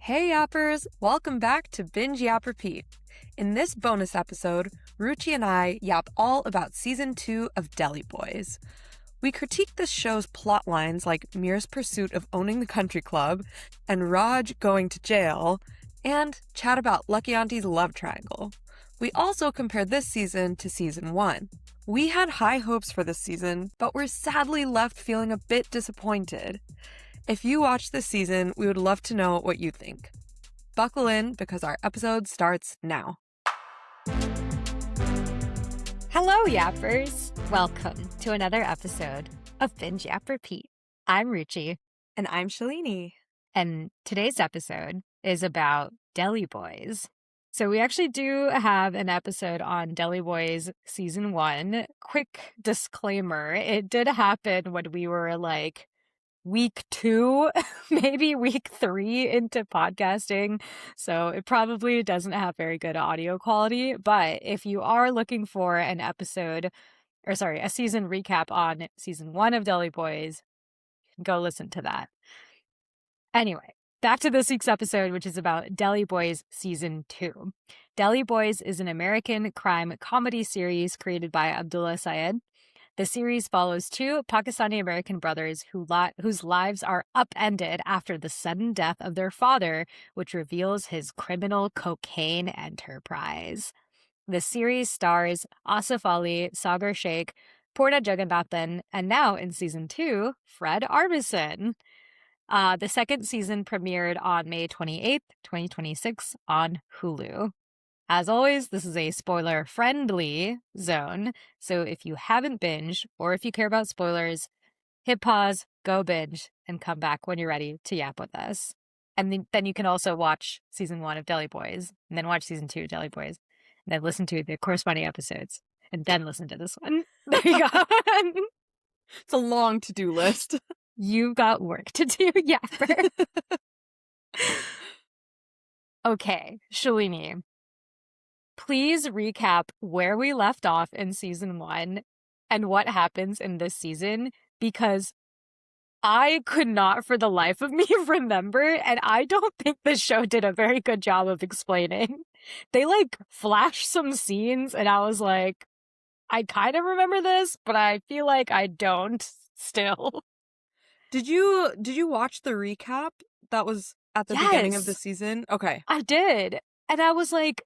Hey Yappers! Welcome back to Binge Yap Repeat. In this bonus episode, Ruchi and I yap all about Season 2 of Deli Boys. We critique this show's plot lines like Mir's pursuit of owning the country club and Raj going to jail, and chat about Lucky Auntie's love triangle. We also compare this season to Season 1. We had high hopes for this season, but we're sadly left feeling a bit disappointed. If you watched this season, we would love to know what you think. Buckle in because our episode starts now. Hello, Yappers! Welcome to another episode of Binge Yap Repeat. I'm Ruchi. And I'm Shalini. And today's episode is about Deli Boys. So we actually do have an episode on Deli Boys Season 1. Quick disclaimer, it did happen when we were like week 2, maybe week 3 into podcasting. So it probably doesn't have very good audio quality. But if you are looking for a season recap on Season 1 of Deli Boys, go listen to that. Anyway, back to this week's episode, which is about Deli Boys Season 2. Deli Boys is an American crime comedy series created by Abdullah Syed. The series follows two Pakistani-American brothers whose lives are upended after the sudden death of their father, which reveals his criminal cocaine enterprise. The series stars Asif Ali, Sagar Sheikh, Purna Jagannathan, and now in Season 2, Fred Armisen. The second season premiered on May 28th, 2026 on Hulu. As always, this is a spoiler-friendly zone, so if you haven't binged, or if you care about spoilers, hit pause, go binge, and come back when you're ready to yap with us. And then you can also watch Season 1 of Deli Boys, and then watch Season 2 of Deli Boys, and then listen to the corresponding episodes, and then listen to this one. There you go. It's a long to-do list. You've got work to do, yapper. Okay, Shalini. Please recap where we left off in Season 1 and what happens in this season, because I could not for the life of me remember, and I don't think the show did a very good job of explaining. They flashed some scenes and I was like, I kind of remember this, but I feel like I don't still. Did you watch the recap that was at the beginning of the season? Okay. I did. And I was like,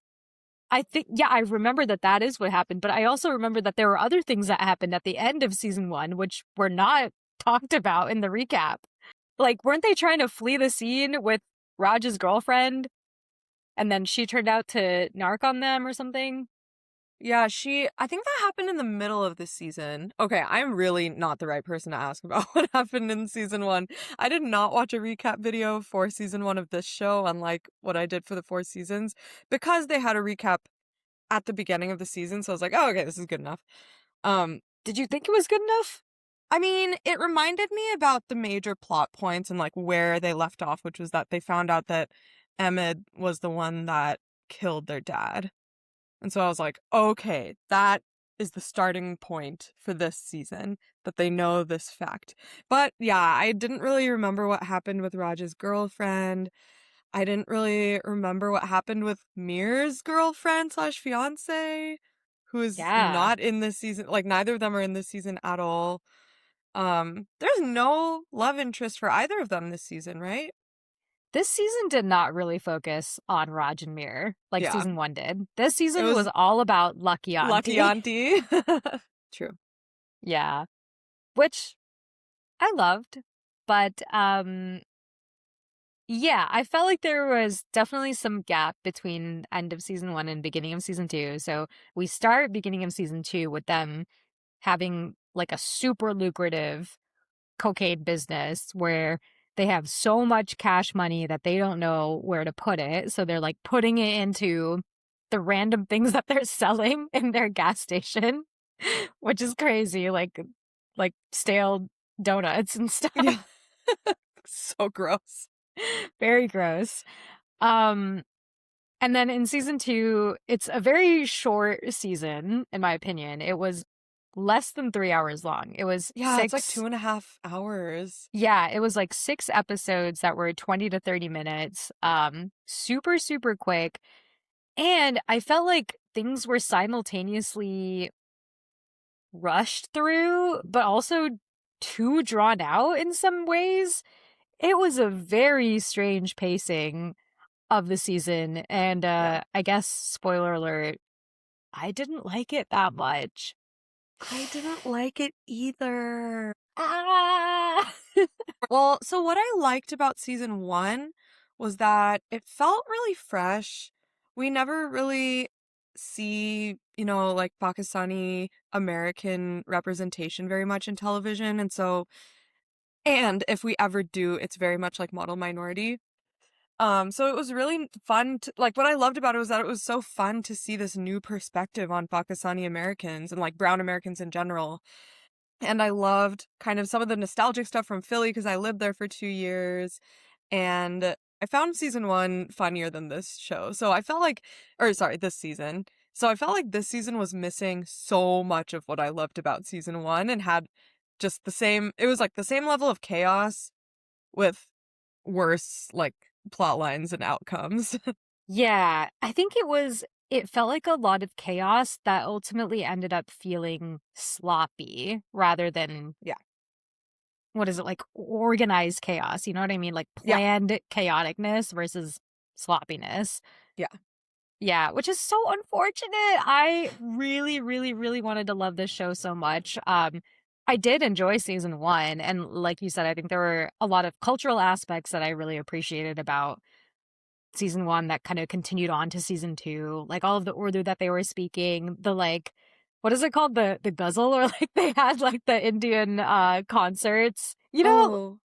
I remember that is what happened, but I also remember that there were other things that happened at the end of Season 1, which were not talked about in the recap. Weren't they trying to flee the scene with Raj's girlfriend? And then she turned out to narc on them or something? Yeah, I think that happened in the middle of the season. Okay, I'm really not the right person to ask about what happened in Season 1. I did not watch a recap video for Season 1 of this show, unlike what I did for the 4 seasons, because they had a recap at the beginning of the season, so I was like, oh, okay, this is good enough. Did you think it was good enough? I mean, it reminded me about the major plot points and where they left off, which was that they found out that Ahmed was the one that killed their dad. And so I was like, okay, that is the starting point for this season, that they know this fact. But yeah, I didn't really remember what happened with Raj's girlfriend. I didn't really remember what happened with Mir's girlfriend / fiance, who is not in this season. Neither of them are in this season at all. There's no love interest for either of them this season, right? This season did not really focus on Raj and Mir like Season 1 did. This season was all about Lucky Auntie. Lucky Auntie. True. Yeah. Which I loved. But, yeah, I felt like there was definitely some gap between end of Season 1 and beginning of Season 2. So we start beginning of Season 2 with them having a super lucrative cocaine business where they have so much cash money that they don't know where to put it. So they're putting it into the random things that they're selling in their gas station, which is crazy. Like stale donuts and stuff. Yeah. So gross. Very gross. And then in Season 2, it's a very short season, in my opinion. It was less than 3 hours long. It was Yeah, it's like 6 2.5 hours. Yeah, it was like 6 episodes that were 20 to 30 minutes. Super, super quick. And I felt like things were simultaneously rushed through, but also too drawn out in some ways. It was a very strange pacing of the season. And Yeah. I guess, spoiler alert, I didn't like it that much. I didn't like it either. Ah! Well, so what I liked about season one was that it felt really fresh. We never really see, like Pakistani American representation very much in television. And if we ever do, it's very much like model minority. So it was really fun to, like, what I loved about it was that it was so fun to see this new perspective on Pakistani Americans and like brown Americans in general. And I loved kind of some of the nostalgic stuff from Philly because I lived there for 2 years. And I found season one funnier than this show. So I felt like, or sorry, this season. So I felt like this season was missing so much of what I loved about season one and had just it was like the same level of chaos with worse, like, plot lines and outcomes. Yeah, I think it felt like a lot of chaos that ultimately ended up feeling sloppy rather than, Yeah. what is it, like organized chaos. You know what I mean? Like Yeah. planned chaoticness versus sloppiness. Yeah. Yeah, which is so unfortunate. I really, really, really wanted to love this show so much. I did enjoy season one. And like you said, I think there were a lot of cultural aspects that I really appreciated about season one that kind of continued on to season two, like all of the Urdu that they were speaking, the like, what is it called? The guzzle, or like they had like the Indian concerts. You know, Oh.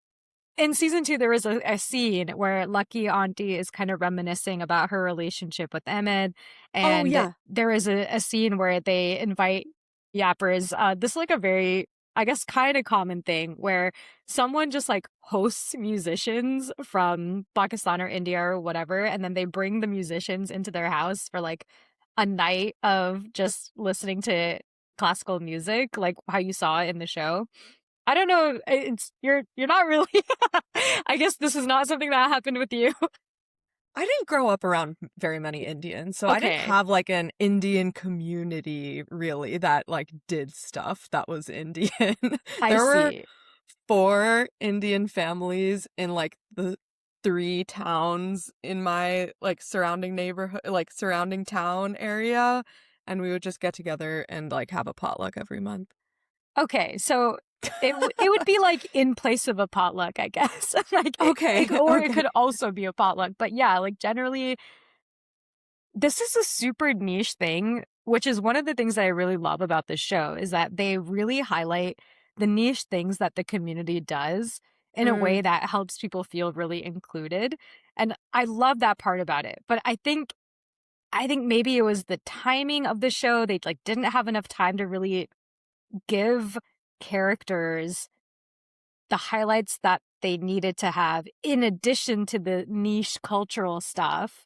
in season two, there was a scene where Lucky Auntie is kind of reminiscing about her relationship with Emmett. Oh, And yeah. there is a scene where they invite yappers. This is like a very, I guess, kind of common thing where someone just like hosts musicians from Pakistan or India or whatever. And then they bring the musicians into their house for like a night of just listening to classical music, like how you saw in the show. I don't know. It's you're not really. I guess this is not something that happened with you. I didn't grow up around very many Indians, so I didn't Okay, have, like, an Indian community, really, that, like, did stuff that was Indian. I There were see. 4 Indian families in, like, the 3 towns in my, like, surrounding neighborhood like, surrounding town area, and we would just get together and, like, have a potluck every month. Okay, so it would be like in place of a potluck, I guess. Like Okay, or it okay. could also be a potluck. But yeah, like generally this is a super niche thing, which is one of the things that I really love about this show is that they really highlight the niche things that the community does in a way Mm, that helps people feel really included. And I love that part about it. But I think maybe it was the timing of the show. They like didn't have enough time to really give characters the highlights that they needed to have in addition to the niche cultural stuff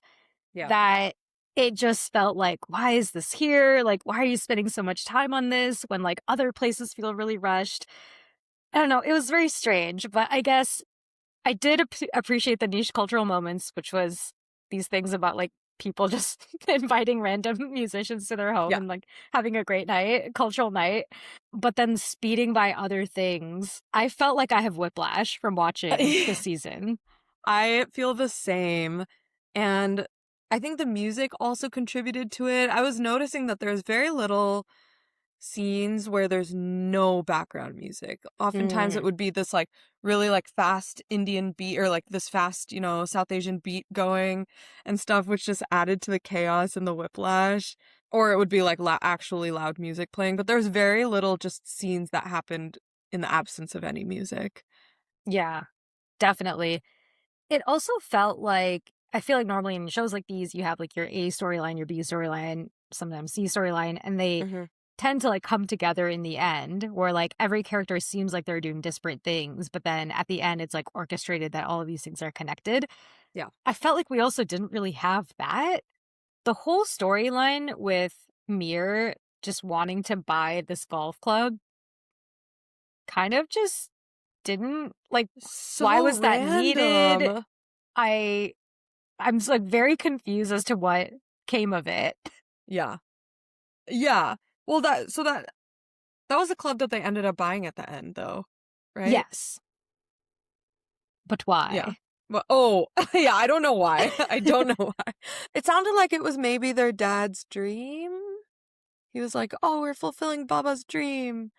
yeah. that it just felt like, why is this here? Like, why are you spending so much time on this when like other places feel really rushed? I don't know. It was very strange, but I guess I did appreciate the niche cultural moments, which was these things about like people just inviting random musicians to their home Yeah. and like having a great night, cultural night, but then speeding by other things. I felt like I have whiplash from watching this season. I feel the same. And I think the music also contributed to it. I was noticing that there's very little scenes where there's no background music. Oftentimes it Mm, would be this like really like fast Indian beat or like this fast, South Asian beat going and stuff, which just added to the chaos and the whiplash. Or it would be like actually loud music playing. But there's very little just scenes that happened in the absence of any music. yeah, definitely. It also felt like I feel like normally in shows like these, you have like your A storyline, your B storyline, sometimes C storyline, and they Hmm. tend to like come together in the end where like every character seems like they're doing disparate things, but then at the end it's like orchestrated that all of these things are connected. Yeah. I felt like we also didn't really have that. The whole storyline with Mir just wanting to buy this golf club kind of just didn't, like, So why was that needed? random. I'm just, like, very confused as to what came of it. Yeah. Yeah. Well, that was a club that they ended up buying at the end, though, right? Yes. But why? Yeah. Well, yeah, I don't know why. I don't know why. It sounded like it was maybe their dad's dream. He was like, "Oh, we're fulfilling Baba's dream."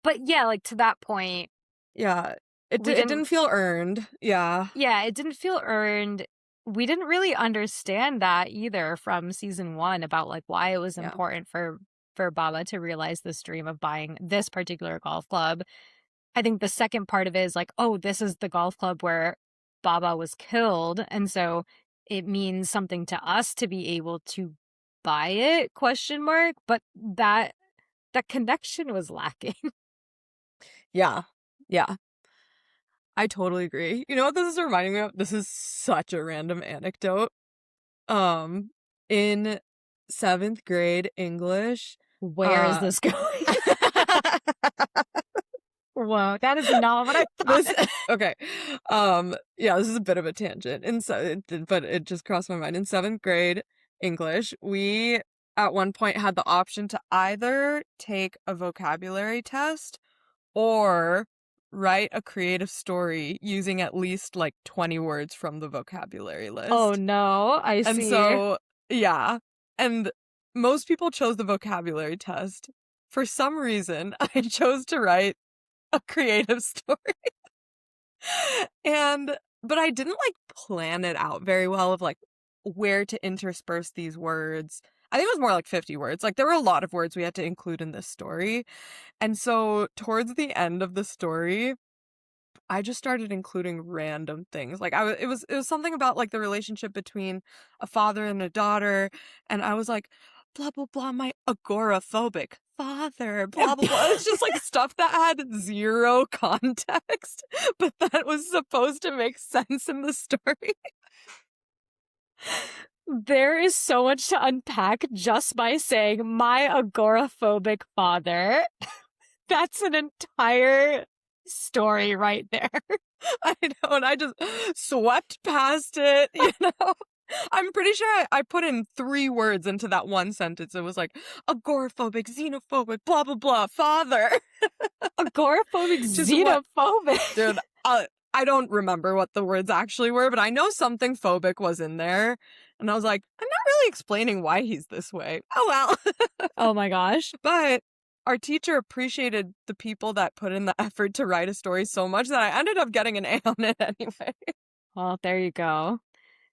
But yeah, like, to that point, Yeah. It we didn't didn't feel earned. Yeah. yeah, it didn't feel earned. We didn't really understand that either from season 1 about, like, why it was Yeah. important for Baba to realize this dream of buying this particular golf club. I think the second part of it is like, oh, this is the golf club where Baba was killed, and so it means something to us to be able to buy it, question mark, but that connection was lacking. Yeah. Yeah. I totally agree. You know what this is reminding me of? This is such a random anecdote. In 7th grade English, Where is this going? Whoa, that is not what I thought. Okay. Yeah, this is a bit of a tangent. But it just crossed my mind. In 7th grade English, we at one point had the option to either take a vocabulary test or write a creative story using at least like 20 words from the vocabulary list. Oh no, I see. And so, yeah. And most people chose the vocabulary test. For some reason, I chose to write a creative story. But I didn't like plan it out very well of like where to intersperse these words. I think it was more like 50 words. Like there were a lot of words we had to include in this story. And so towards the end of the story, I just started including random things. Like it was something about like the relationship between a father and a daughter, and I was like, blah blah blah, my agoraphobic father, blah blah blah. It's just like stuff that had zero context, but that was supposed to make sense in the story. There is so much to unpack just by saying my agoraphobic father. That's an entire story right there. I know, and I just swept past it, you know? I'm pretty sure I put in 3 words into that one sentence. It was like, agoraphobic, xenophobic, blah, blah, blah, father. Agoraphobic, xenophobic. Dude, I don't remember what the words actually were, but I know something phobic was in there. And I was like, I'm not really explaining why he's this way. Oh, well. Oh my gosh. But our teacher appreciated the people that put in the effort to write a story so much that I ended up getting an A on it anyway. Well, there you go.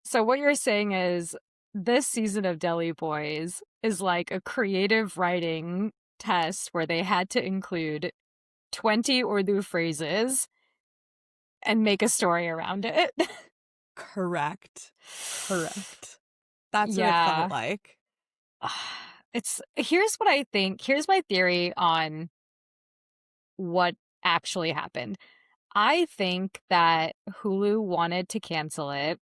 So what you're saying is this season of Deli Boys is like a creative writing test where they had to include 20 Urdu phrases and make a story around it. Correct. That's what it Yeah. felt like. Here's what I think. Here's my theory on what actually happened. I think that Hulu wanted to cancel it,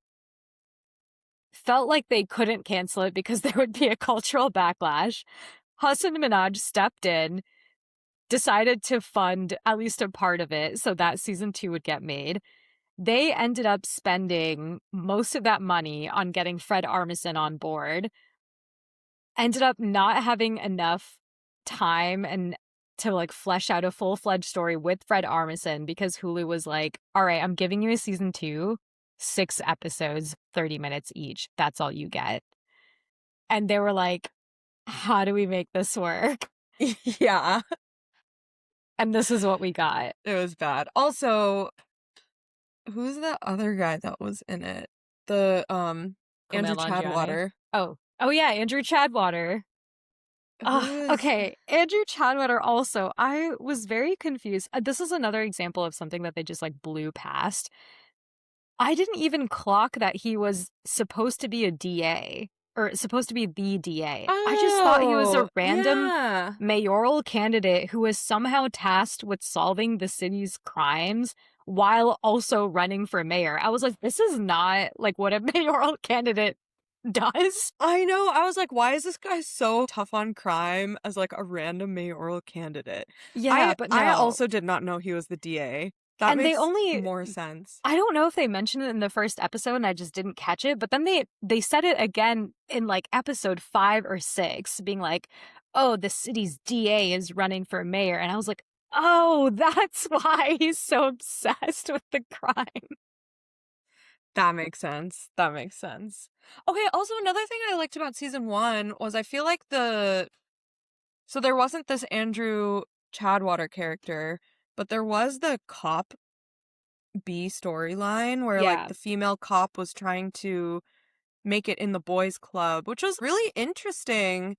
felt like they couldn't cancel it because there would be a cultural backlash. Hassan Minhaj stepped in, decided to fund at least a part of it so that season 2 would get made. They ended up spending most of that money on getting Fred Armisen on board, ended up not having enough time and to like flesh out a full-fledged story with Fred Armisen because Hulu was like, all right, I'm giving you a season 2, 6 episodes, 30 minutes each. That's all you get. And they were like, how do we make this work? Yeah. And this is what we got. It was bad. Also, who's the other guy that was in it? The Andrew Chadwater. Oh yeah, Andrew Chadwater. Okay, Andrew Chadwater also. I was very confused. This is another example of something that they just like blew past. I didn't even clock that he was supposed to be a DA or supposed to be the DA. I just thought he was a random mayoral candidate who was somehow tasked with solving the city's crimes while also running for mayor. I was like, this is not like what a mayoral candidate does. I know. I was like, why is this guy so tough on crime as like a random mayoral candidate? Yeah, I but I no. also did not know he was the DA. That And they makes only more sense. I don't know if they mentioned it in the first episode and I just didn't catch it, but then they said it again in like episode 5 or 6, being like, "Oh, the city's DA is running for mayor." And I was like, "Oh, that's why he's so obsessed with the crime." That makes sense. That makes sense. Okay, also another thing I liked about season 1 was I feel like so there wasn't this Andrew Chadwater character, but there was the cop B storyline where like Yeah. the female cop was trying to make it in the boys club, which was really interesting.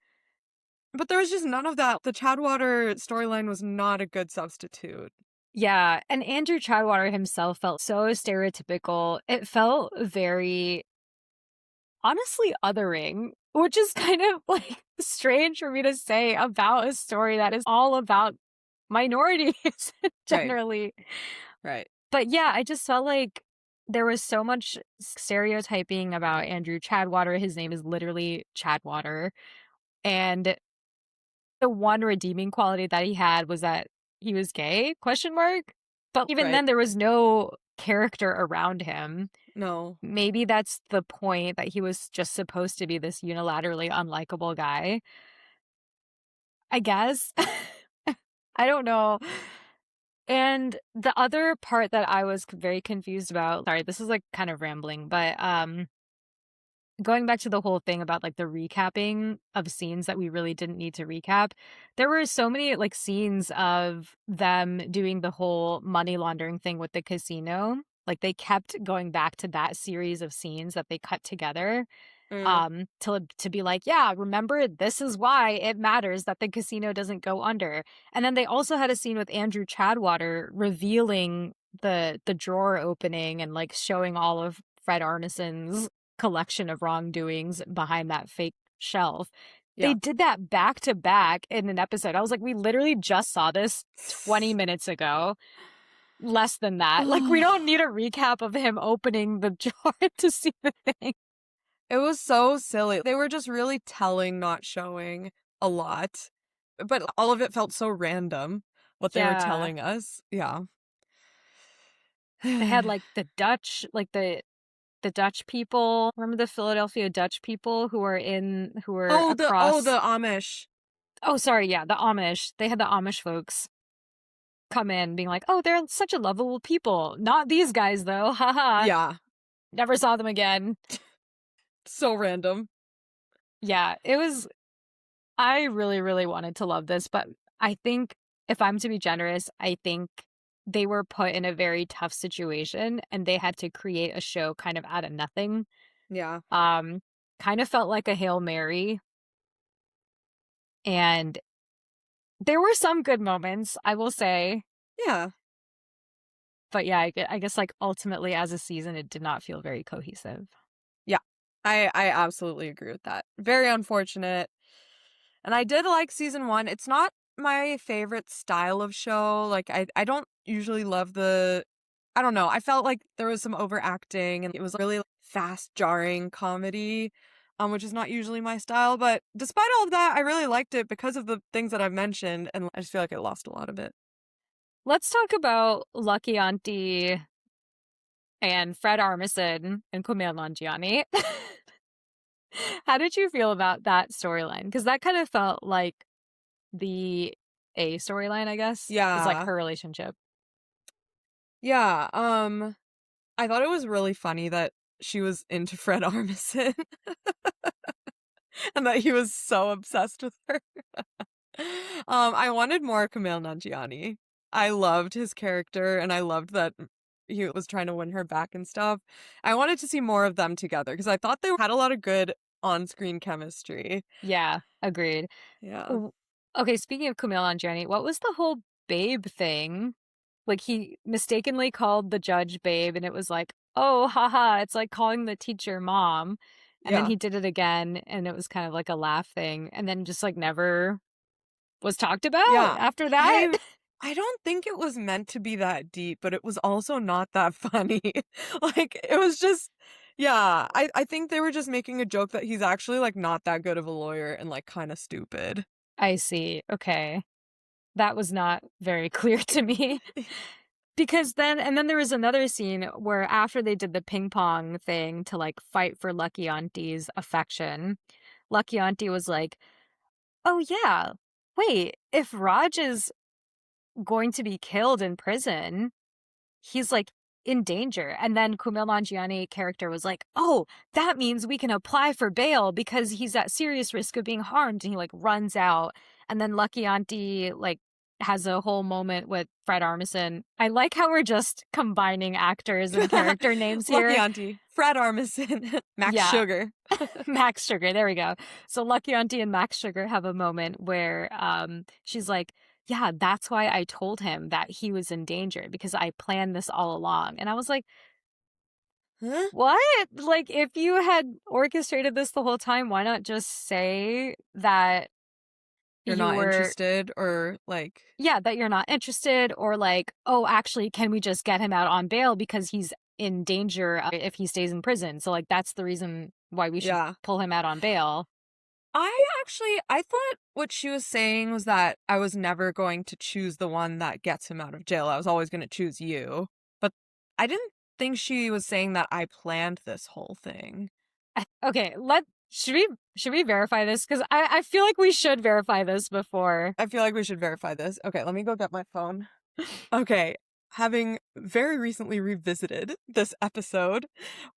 But there was just none of that. The Chadwater storyline was not a good substitute. Yeah, and Andrew Chadwater himself felt so stereotypical. It felt very honestly othering, which is kind of like strange for me to say about a story that is all about minorities Right. generally. Right. But yeah, I just felt like there was so much stereotyping about Andrew Chadwater. His name is literally Chadwater. And the one redeeming quality that he had was that he was gay, question mark. But even Right. then there was no character around him. No. Maybe that's the point, that he was just supposed to be this unilaterally unlikable guy. I guess. I don't know. And the other part that I was very confused about, sorry, this is like kind of rambling, but going back to the whole thing about like the recapping of scenes that we really didn't need to recap, there were so many like scenes of them doing the whole money laundering thing with the casino. Like they kept going back to that series of scenes that they cut together Mm, to be like, yeah, remember, this is why it matters that the casino doesn't go under. And then they also had a scene with Andrew Chadwater revealing the drawer opening and like showing all of Fred Armisen's collection of wrongdoings behind that fake shelf. They yeah. did that back to back in an episode. I was like, we literally just saw this 20 minutes ago. Less than that. Like, we don't need a recap of him opening the jar to see the thing. It was so silly. They were just really telling, not showing a lot. But all of it felt so random, what they were Yeah. telling us. Yeah. They had like the Dutch, like the Dutch people. Remember the Philadelphia Dutch people who were The across. Amish. Oh, sorry, yeah, the Amish. They had the Amish folks come in being like, "Oh, they're such a lovable people." Not these guys though. Haha. Yeah. Never saw them again. So random. Yeah, it was I really really wanted to love this, but I think if I'm to be generous, I think they were put in a very tough situation and they had to create a show kind of out of nothing. Yeah. Um Kind of felt like a Hail Mary, and there were some good moments, I will say. Yeah. But yeah, I guess like ultimately as a season, it did not feel very cohesive. Yeah. I absolutely agree with that. Very unfortunate. And I did like season 1. It's not my favorite style of show. Like I don't usually love I don't know. I felt like there was some overacting and it was really fast jarring comedy, which is not usually my style, but despite all of that, I really liked it because of the things that I've mentioned and I just feel like it lost a lot of it. Let's talk about Lucky Auntie and Fred Armisen and Kumail Nanjiani. How did you feel about that storyline? Because that kind of felt like the A storyline, I guess, is like Yeah. her relationship. Yeah. I thought it was really funny that she was into Fred Armisen and that he was so obsessed with her. I wanted more Kumail Nanjiani. I loved his character and I loved that he was trying to win her back and stuff. I wanted to see more of them together because I thought they had a lot of good on-screen chemistry. Yeah, agreed. Yeah. W- Okay, speaking of Kumail Nanjiani, what was the whole babe thing? Like he mistakenly called the judge babe, and it was like, oh, haha, it's like calling the teacher mom. And then Yeah. he did it again, and it was kind of like a laugh thing, and then just like never was talked about Yeah. after that. I don't think it was meant to be that deep, but it was also not that funny. Like it was just Yeah, I think they were just making a joke that he's actually, like, not that good of a lawyer and, like, kinda stupid. I see. Okay. That was not very clear to me. Because then there was another scene where after they did the ping pong thing to, like, fight for Lucky Auntie's affection, Lucky Auntie was like, "Oh, yeah. Wait, if Raj is going to be killed in prison, he's, like, in danger." And then Kumail Nanjiani character was like, "Oh, that means we can apply for bail because he's at serious risk of being harmed." And he, like, runs out. And then Lucky Auntie, like, has a whole moment with Fred Armisen. I like how we're just combining actors and character names Lucky here. Auntie, Fred Armisen, Max Yeah. Sugar. Max Sugar, there we go. So Lucky Auntie and Max Sugar have a moment where she's like, "Yeah, that's why I told him that he was in danger because I planned this all along." And I was like, Huh? "What? Like, if you had orchestrated this the whole time, why not just say that You're you not were, interested or, like yeah, that you're not interested, or like, oh, actually, can we just get him out on bail because he's in danger if he stays in prison? So, like, that's the reason why we should Yeah. pull him out on bail." I thought what she was saying was that I was never going to choose the one that gets him out of jail. I was always going to choose you. But I didn't think she was saying that I planned this whole thing. Okay, should we verify this? Because I feel like we should verify this before. I feel like we should verify this. Okay, let me go get my phone. Okay, having very recently revisited this episode,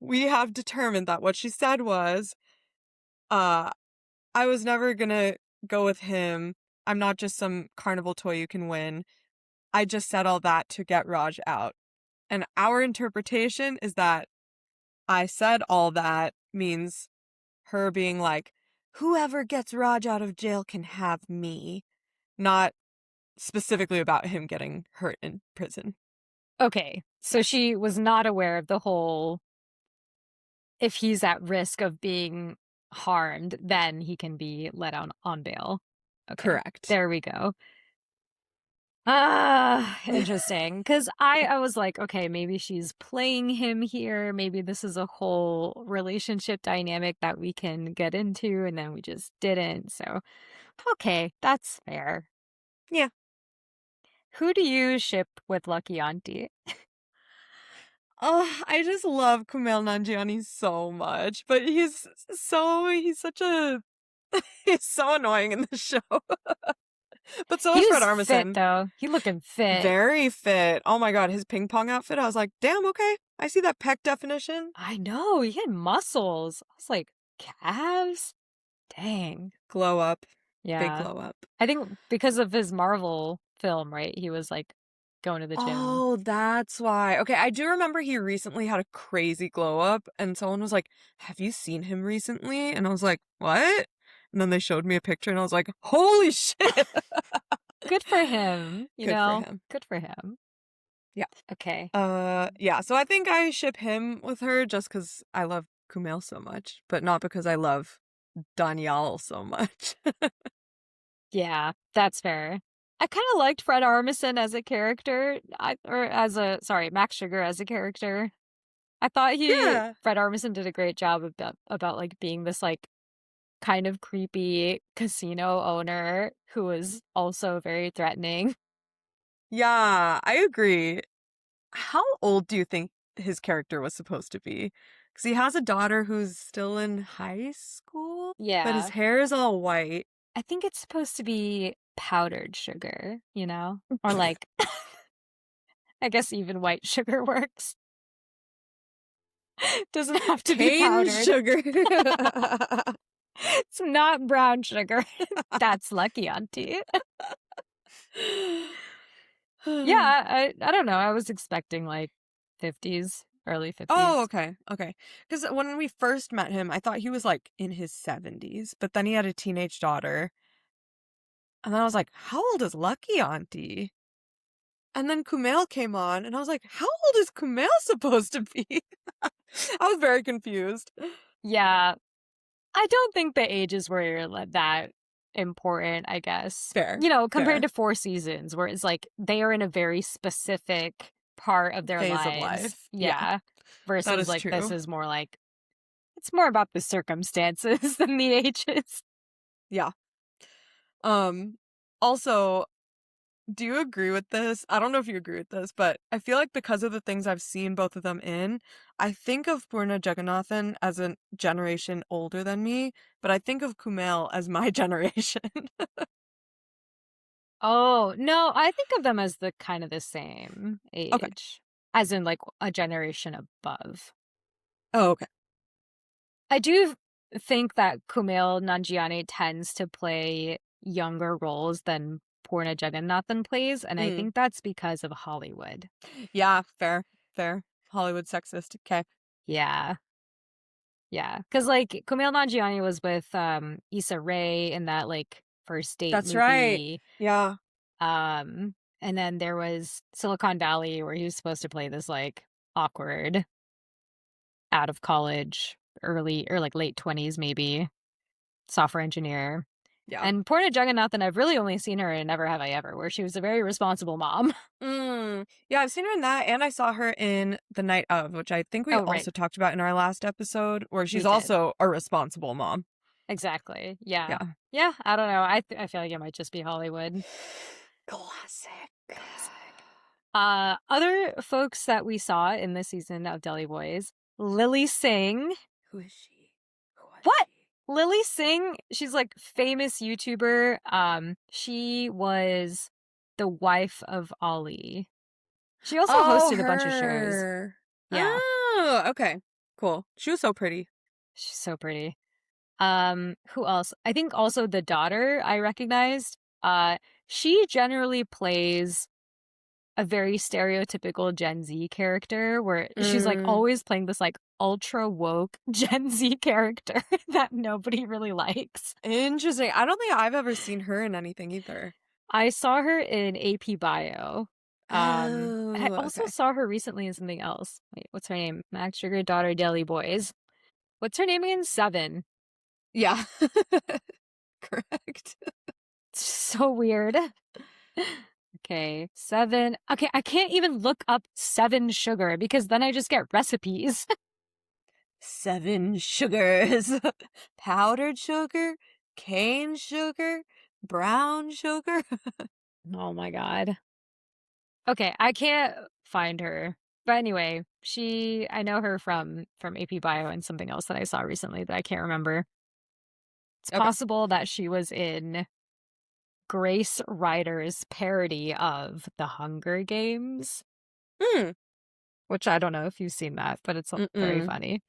we have determined that what she said was, uh, I was never gonna go with him. I'm not just some carnival toy you can win. I just said all that to get Raj out. And our interpretation is that I said all that means her being like, whoever gets Raj out of jail can have me, not specifically about him getting hurt in prison. Okay, so she was not aware of the whole, if he's at risk of being harmed, then he can be let out on bail. Okay, Correct. there we go. Ah, interesting. Because I was like, okay, maybe she's playing him here. Maybe this is a whole relationship dynamic that we can get into, and then we just didn't. So, okay, that's fair. Yeah. Who do you ship with Lucky Auntie? Oh, I just love Kumail Nanjiani so much, but he's such a he's so annoying in the show. But so He is Fred was fit, Armisen. though. He looking fit. Very fit. Oh my god, his ping pong outfit. I was like, damn, okay. I see that pec definition. I know, he had muscles. I was like, calves? Dang. Glow up. Big Yeah. glow up. I think because of his Marvel film, right? He was like going to the gym. Oh, that's why. Okay, I do remember he recently had a crazy glow up, and someone was like, have you seen him recently? And I was like, what? And then they showed me a picture, and I was like, holy shit. Good for him, you Good for know? him. Good for him. Yeah. Okay. Yeah, so I think I ship him with her just because I love Kumail so much, but not because I love Danielle so much. Yeah, that's fair. I kind of liked Fred Armisen as a character, Max Sugar as a character. I thought Yeah. Fred Armisen did a great job about like being this like kind of creepy casino owner who was also very threatening. Yeah, I agree. How old do you think his character was supposed to be? Because he has a daughter who's still in high school, but his Yeah. hair is all white. I think it's supposed to be powdered sugar, you know? Or like, I guess even white sugar works. Doesn't have to be Cane powdered. sugar. It's not brown sugar. That's Lucky Auntie. Yeah, I don't know. I was expecting like 50s, early 50s. Oh, okay. Okay. Because when we first met him, I thought he was like in his 70s, but then he had a teenage daughter. And then I was like, how old is Lucky Auntie? And then Kumail came on, and I was like, how old is Kumail supposed to be? I was very confused. Yeah. I don't think the ages were that important, I guess. Fair. You know, compared Fair. to Four Seasons, where it's like they are in a very specific part of their Phase lives. of life. Yeah. That Versus is like this true. is more like It's more about the circumstances than the ages. Yeah. Also, do you agree with this? I don't know if you agree with this, but I feel like because of the things I've seen both of them in, I think of Purna Jagannathan as a generation older than me, but I think of Kumail as my generation. Oh, no, I think of them as the kind of the same Okay. age, as in like a generation above. Oh, okay. I do think that Kumail Nanjiani tends to play younger roles than Purna Jagannathan plays, and I Mm. think that's because of Hollywood. Yeah, fair. Fair. Hollywood sexist. Okay. Yeah. Yeah. Because, like, Kumail Nanjiani was with Issa Rae in that, like, first date That's right. movie. Yeah. And then there was Silicon Valley, where he was supposed to play this, like, awkward, out of college, early or like late 20s, maybe, software engineer. Yeah. And Purna Jagannathan, I've really only seen her in Never Have I Ever, where she was a very responsible mom. Yeah, I've seen her in that, and I saw her in The Night of, which I think we Oh, right. also talked about in our last episode, where We she's did. also a responsible mom. Exactly. Yeah. Yeah. Yeah. I don't know. I feel like it might just be Hollywood. Classic. Other folks that we saw in this season of Deli Boys, Lily Singh. Who is she? Who was What? she? Lily Singh, she's like famous YouTuber. She was the wife of Ali. She also Oh, hosted a bunch of shows. her. Yeah, Oh, okay. Cool. She was so pretty. she's so pretty. Who else? I think also the daughter I recognized. She generally plays a very stereotypical Gen Z character where she's like Mm, always playing this like ultra woke Gen Z character that nobody really likes. interesting. I don't think I've ever seen her in anything either. I saw her in AP Bio. And I Oh, also okay. saw her recently in something else. Wait, what's her name? Max Sugar Daughter Deli Boys. What's her name again? Seven. Yeah. Correct. It's so weird. Okay, Seven. Okay, I can't even look up Seven Sugar because then I just get recipes. 7 sugars. Powdered sugar, cane sugar, brown sugar. Oh my god. Okay, I can't find her. But anyway, I know her from AP Bio and something else that I saw recently that I can't remember. It's Okay. possible that she was in Grace Ryder's parody of The Hunger Games, Mm. which I don't know if you've seen that, but it's very Mm-mm. funny.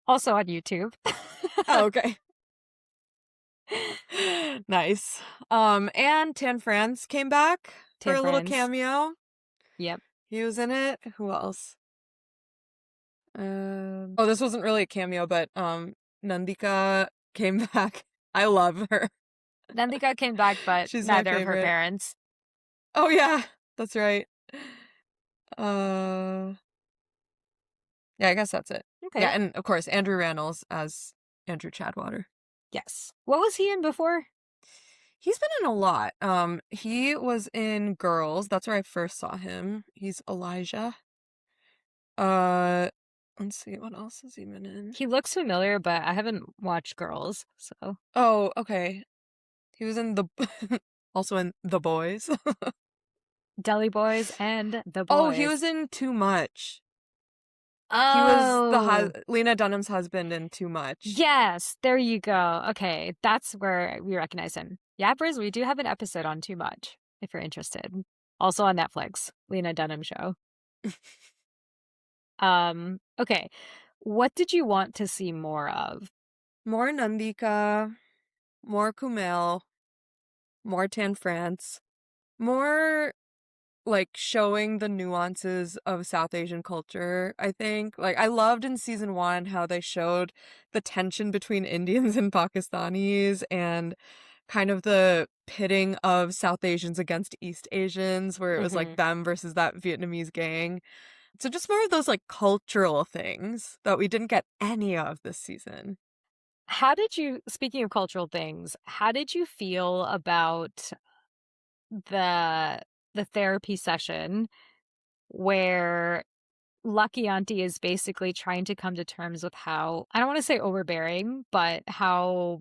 Also on YouTube. Oh, okay. Nice. And Tan France came back for Tan a little Friends. cameo. Yep. He was in it. Who else? Oh, this wasn't really a cameo, but Nandika came back. I love her. Nandika came back, but She's my neither of her favorite. parents. Oh yeah, that's right. Uh yeah, I guess that's it. Yeah, Okay. and of course Andrew Rannells as Andrew Chadwater. Yes. What was he in before? He's been in a lot. He was in Girls. That's where I first saw him. He's Elijah. Uh, let's see, what else has he been in? He looks familiar, but I haven't watched Girls, so. Oh, okay. He was in the also in The Boys. Deli Boys and The Oh, he was Boys. in Too Much. He was Oh, Lena Dunham's husband in Too Much. yes, there you go. Okay, that's where we recognize him. Yappers, we do have an episode on Too Much, if you're interested. Also on Netflix, Lena Dunham show. Okay. What did you want to see more of? More Nandika, more Kumail, more Tan France, more like showing the nuances of South Asian culture, I think. Like I loved in season 1 how they showed the tension between Indians and Pakistanis and kind of the pitting of South Asians against East Asians where it was like Hmm. them versus that Vietnamese gang. So just more of those like cultural things that we didn't get any of this season. Speaking of cultural things, how did you feel about the the therapy session where Lucky Auntie is basically trying to come to terms with how, I don't want to say overbearing, but how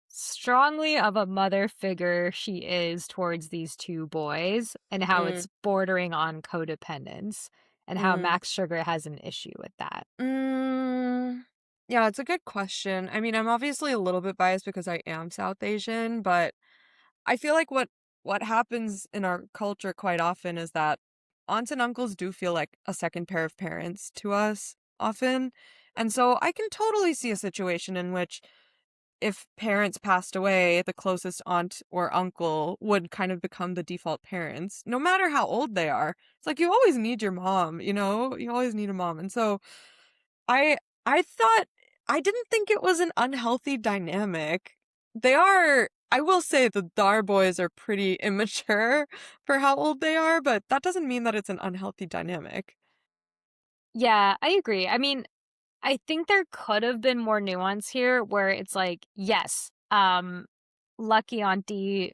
strongly of a mother figure she is towards these two boys and how Mm, it's bordering on codependence and how mm, Max Sugar has an issue with that. mm. Yeah, it's a good question. I mean, I'm obviously a little bit biased because I am South Asian, but I feel like what happens in our culture quite often is that aunts and uncles do feel like a second pair of parents to us often. And so I can totally see a situation in which if parents passed away, the closest aunt or uncle would kind of become the default parents, no matter how old they are. It's like you always need your mom, you know? You always need a mom. And so I I thought I didn't think it was an unhealthy dynamic. I will say the Dar boys are pretty immature for how old they are, but that doesn't mean that it's an unhealthy dynamic. Yeah, I agree. I mean, I think there could have been more nuance here where it's like, yes, Lucky Auntie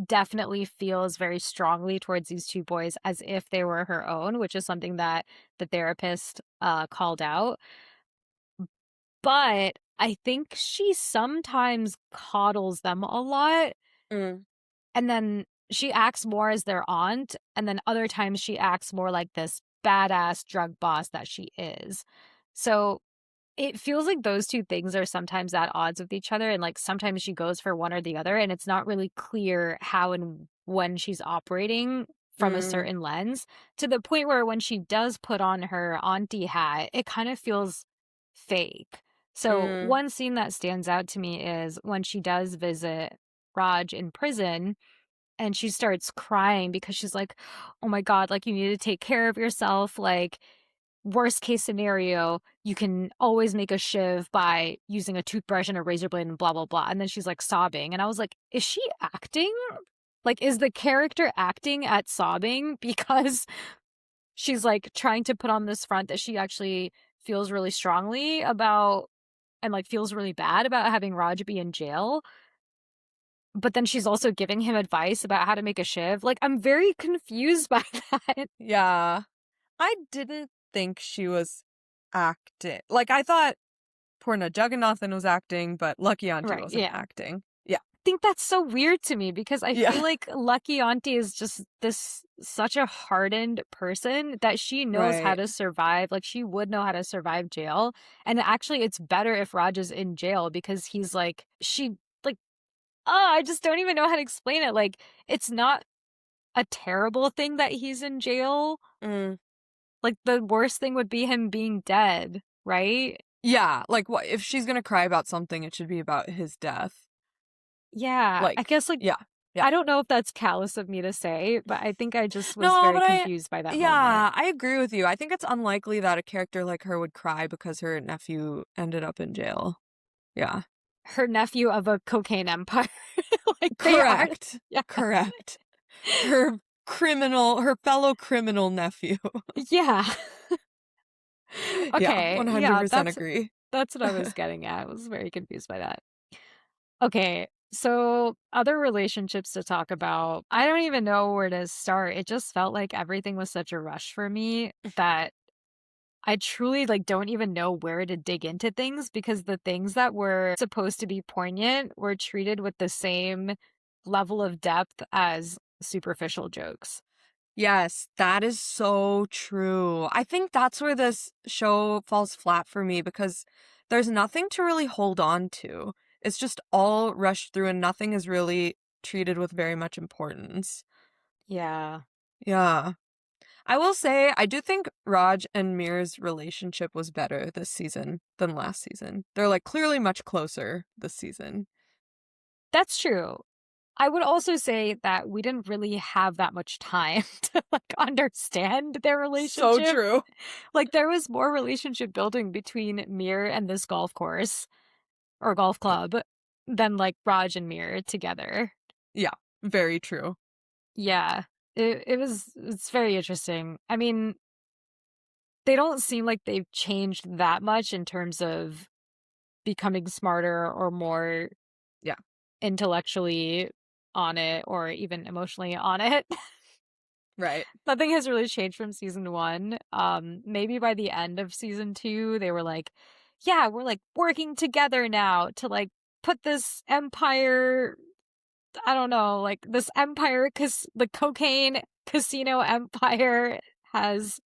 definitely feels very strongly towards these two boys as if they were her own, which is something that the therapist called out. But I think she sometimes coddles them a lot, Mm, and then she acts more as their aunt, and then other times she acts more like this badass drug boss that she is. So it feels like those two things are sometimes at odds with each other, and, like, sometimes she goes for one or the other, and it's not really clear how and when she's operating from a mm, certain lens, to the point where when she does put on her auntie hat, it kind of feels fake. So, mm, one scene that stands out to me is when she does visit Raj in prison, and she starts crying because she's like, "Oh my god, like, you need to take care of yourself, like, worst case scenario, you can always make a shiv by using a toothbrush and a razor blade and blah blah blah." And then she's like sobbing. And I was like, is she acting? Like, is the character acting at sobbing because she's like trying to put on this front that she actually feels really strongly about and like feels really bad about having Raj be in jail? But then she's also giving him advice about how to make a shiv. Like, I'm very confused by that. yeah. I didn't think she was acting. Like, I thought Purna Jagannathan was acting, but Lucky Auntie Right. wasn't Yeah. acting. Yeah. Think that's so weird to me because I feel Yeah. like Lucky Auntie is just this such a hardened person that she knows how Right. to survive. Like, she would know how to survive jail. And actually, it's better if Raj is in jail because he's like, like, oh, I just don't even know how to explain it. Like, it's not a terrible thing that he's in jail. Mm. Like, the worst thing would be him being dead, right? Yeah, like, what if she's gonna cry about something, it should be about his death. Yeah, I Like, guess, like, yeah, yeah. I don't know if that's callous of me to say, but I think I just was No, very but confused by that moment. yeah, I agree with you. I think it's unlikely that a character like her would cry because her nephew ended up in jail. Yeah. Her nephew of a cocaine empire. Like, they are. Correct. Yeah. Correct. Her fellow criminal nephew. Yeah. Yeah, Okay, yeah, 100% agree. that's what I was getting at. I was very confused by that. Okay, so other relationships to talk about. I don't even know where to start. It just felt like everything was such a rush for me that I truly, like, don't even know where to dig into things because the things that were supposed to be poignant were treated with the same level of depth as superficial jokes. Yes, that is so true. I think that's where this show falls flat for me because there's nothing to really hold on to. It's just all rushed through and nothing is really treated with very much importance. Yeah. Yeah. I will say, I do think Raj and Mir's relationship was better this season than last season. They're like clearly much closer this season. That's true. I would also say that we didn't really have that much time to, like, understand their So relationship. true. Like, there was more relationship building between Mir and this golf course or golf club than, like, Raj and Mir together. Yeah, very true. Yeah. It's very interesting. I mean, they don't seem like they've changed that much in terms of becoming smarter or more Yeah. intellectually on it or even emotionally on it. Right. Nothing has really changed from season 1. Maybe by the end of season 2, they were like, yeah, we're like working together now to like put this empire, I don't know, like this empire, because the cocaine casino empire has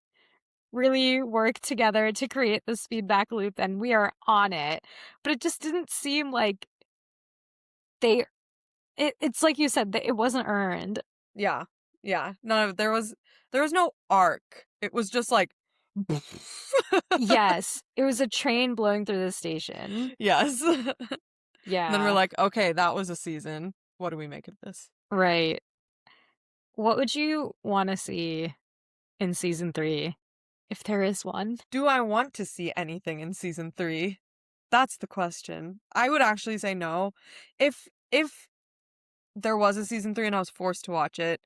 really worked together to create this feedback loop, and we are on it. But it just didn't seem like they, it's like you said, that it wasn't earned. Yeah. Yeah. No, there was no arc. It was just like Yes, it was a train blowing through the station. yes. And then we're Yeah, like, okay, that was a season. What do we make of this? right. What would you want to see in season 3, if there is one? Do I want to see anything in season 3? That's the question. I would actually say no. If there was a season 3 and I was forced to watch it,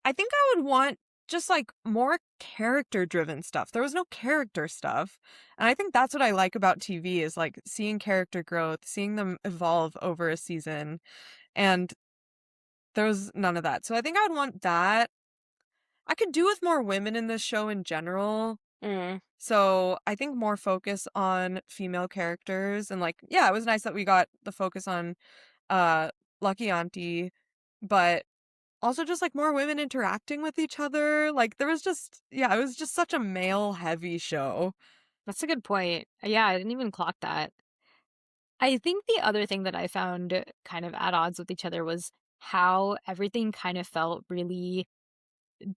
I think I would want just like more character driven stuff. There was no character stuff. And I think that's what I like about TV is like seeing character growth, seeing them evolve over a season. And there was none of that. So I think I would want that. I could do with more women in this show in general. Mm. So I think more focus on female characters and like, yeah, it was nice that we got the focus on uh Lucky Auntie, but also just like more women interacting with each other. Like there was just yeah, it was just such a male heavy show. That's a good point. Yeah, I didn't even clock that. I think the other thing that I found kind of at odds with each other was how everything kind of felt really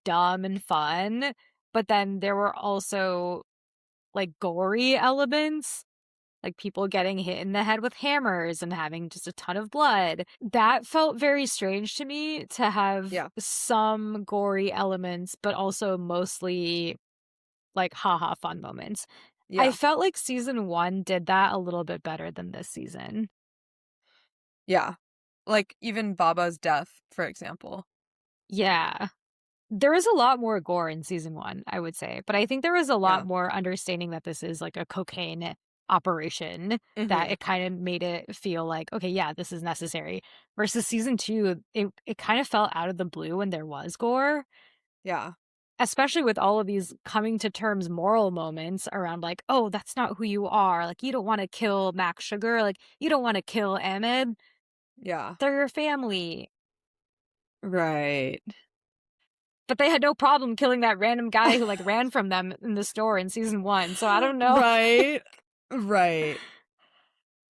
dumb and fun, but then there were also like gory elements, like people getting hit in the head with hammers and having just a ton of blood. That felt very strange to me, to have Yeah. some gory elements, but also mostly like haha fun moments. I Yeah. felt like season 1 did that a little bit better than this season. Yeah. Like even Baba's death, for example. Yeah. There was a lot more gore in season 1, I would say, but I think there was a lot Yeah. more understanding that this is like a cocaine operation, that Mhm. it kind of made it feel like, okay, yeah, this is necessary. Versus season 2, it kind of felt out of the blue when there was gore, Yeah. especially with all of these coming to terms moral moments around like, oh, that's not who you are. Like, you don't want to kill Max Sugar. Like, you don't want to kill Ahmed. Yeah. They're your family. Right. But they had no problem killing that random guy who, like, ran from them in the store in season 1, so I don't know. Right. Right.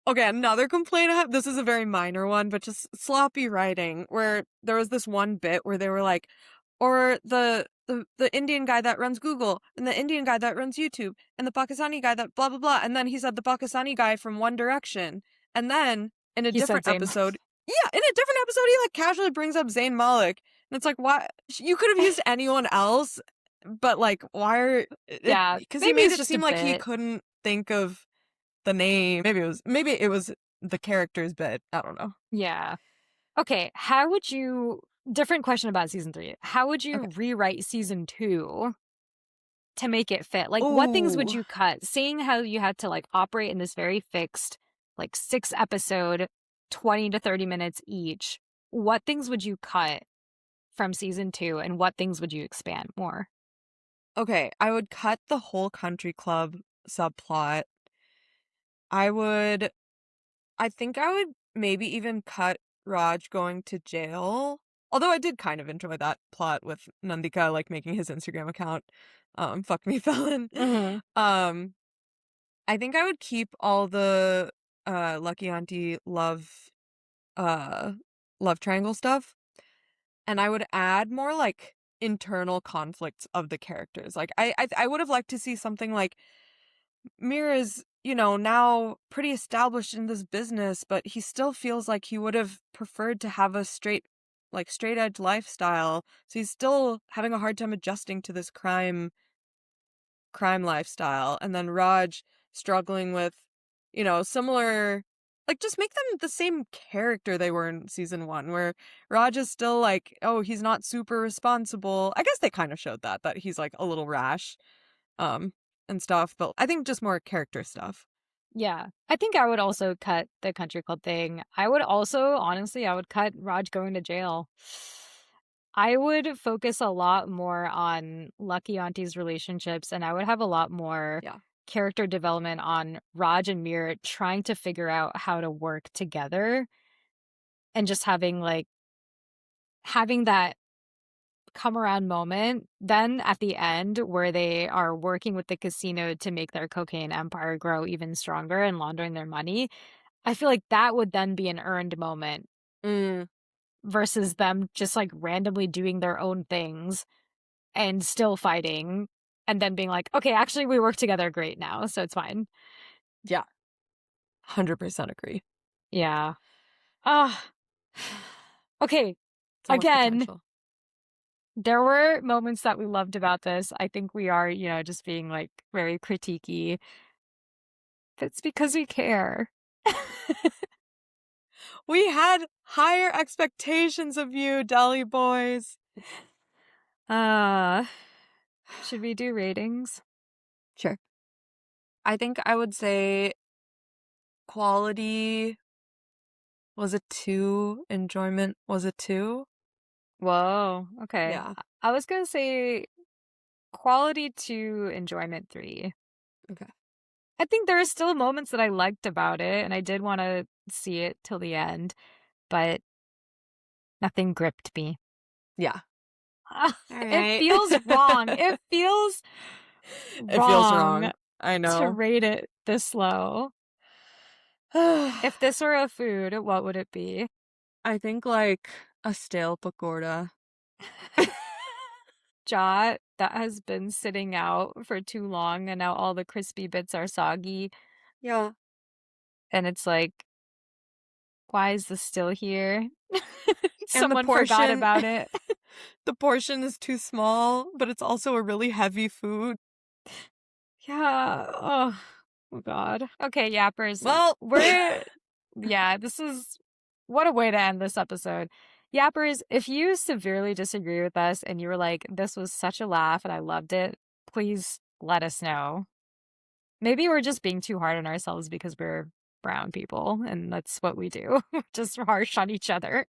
Okay, another complaint I have, this is a very minor one, but just sloppy writing, where there was this one bit where they were like, or the Indian guy that runs Google, and the Indian guy that runs YouTube, and the Pakistani guy that blah blah blah, and then he said the Pakistani guy from One Direction, and then in a He said different Zayn. episode, yeah, in a different episode, he like casually brings up Zayn Malik, and it's like, why you could have used anyone else, but like, why are it? Yeah, Because he maybe made it's it just a seem like he bit. couldn't think of the name. Maybe it was the character's bit. I don't know. Yeah. Okay, how would you different question about season 3. How would you Okay. rewrite season 2 to make it fit? Like, what things would Ooh. you cut? Seeing how you had to, like, operate in this very fixed, like, 6 episode, 20 to 30 minutes each, what things would you cut from season 2, and what things would you expand more? Okay, I would cut the whole country club subplot. I would I think I would maybe even cut Raj going to jail. Although I did kind of enjoy that plot with Nandika like making his Instagram account fuck me felon. Mhm. Um I think I would keep all the Lucky Auntie uh love triangle stuff. And I would add more like internal conflicts of the characters. Like I would have liked to see something like Mira's, now pretty established in this business, but he still feels like he would have preferred to have a straight edge lifestyle. So he's still having a hard time adjusting to this crime lifestyle. And then Raj struggling with, similar, like just make them the same character they were in season 1, where Raj is still like, oh, he's not super responsible. I guess they kind of showed that he's like a little rash, um, and stuff, but I think just more character stuff. Yeah. I think I would also cut the country club thing. I would also, honestly, I would cut Raj going to jail. I would focus a lot more on Lucky Auntie's relationships, and I would have a lot more Yeah. character development on Raj and Mir trying to figure out how to work together and just having that come around moment then at the end where they are working with the casino to make their cocaine empire grow even stronger and laundering their money. I feel like that would then be an earned moment Mm, versus them just like randomly doing their own things and still fighting and then being like, okay, actually we work together great now, so it's fine. yeah. 100% agree. Yeah. Ah. Okay. So much Again, potential. there were moments that we loved about this. I think we are, just being like very critiquey. It's because we care. We had higher expectations of you, Deli Boys. Uh, should we do ratings? Sure. I think I would say quality was a 2, enjoyment was a 2. Whoa. Okay. Yeah. I was gonna say quality 2, enjoyment 3. Okay. I think there are still moments that I liked about it, and I did want to see it till the end, but nothing gripped me. Yeah. All It right. feels wrong. It feels It feels wrong wrong. I to know. rate it this low. If this were a food, what would it be? I think like a stale pakora. Jot that has been sitting out for too long and now all the crispy bits are soggy. Yeah. And it's like, why is this still here? And the Someone forgot portion about it. the portion is too small, but it's also a really heavy food. Yeah. Oh God. Okay, yappers. Well, Yeah, this is what a way to end this episode. Yappers, if you severely disagree with us and you were like, this was such a laugh and I loved it, please let us know. Maybe we're just being too hard on ourselves because we're brown people and that's what we do. We're just harsh on each other.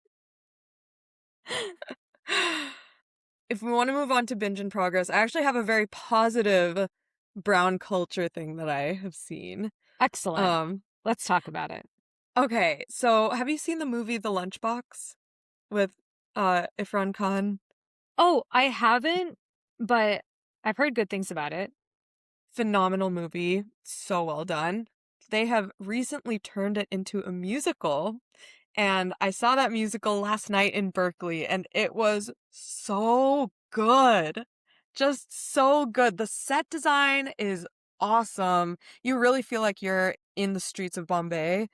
if we want to move on to binge in progress, I actually have a very positive brown culture thing that I have seen. Excellent. Let's talk about it. Okay, so have you seen the movie The Lunchbox with Ifran Khan? Oh, I haven't, but I've heard good things about it. Phenomenal movie, so well done. They have recently turned it into a musical, and I saw that musical last night in Berkeley, and it was so good. Just so good. The set design is awesome. You really feel like you're in the streets of Bombay.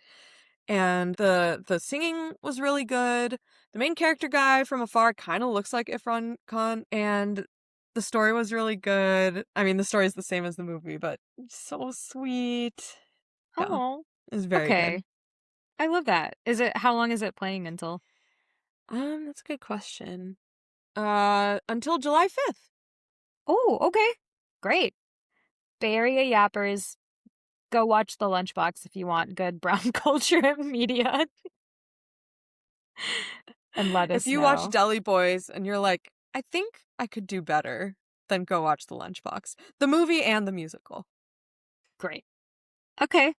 And the singing was really good. The main character guy from afar kind of looks like Ifran Khan, and the story was really good. I mean, the story is the same as the movie, but so sweet. Yeah, Oh, it was very good. okay. I love that. How long is it playing until? That's a good question. Until July 5th. Oh, okay. Great. Bay Area yappers, go watch The Lunchbox if you want good brown culture media. And let us If you know. watch Deli Boys and you're like, I think I could do better, then go watch The Lunchbox. The movie and the musical. Great. Okay.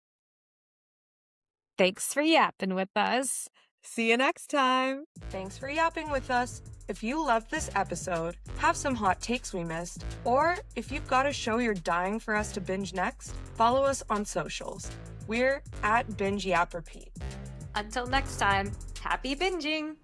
Thanks for yapping with us. See you next time. Thanks for yapping with us. If you loved this episode, have some hot takes we missed, or if you've got a show you're dying for us to binge next, follow us on socials. We're at Binge Yap Repeat. Until next time, happy binging!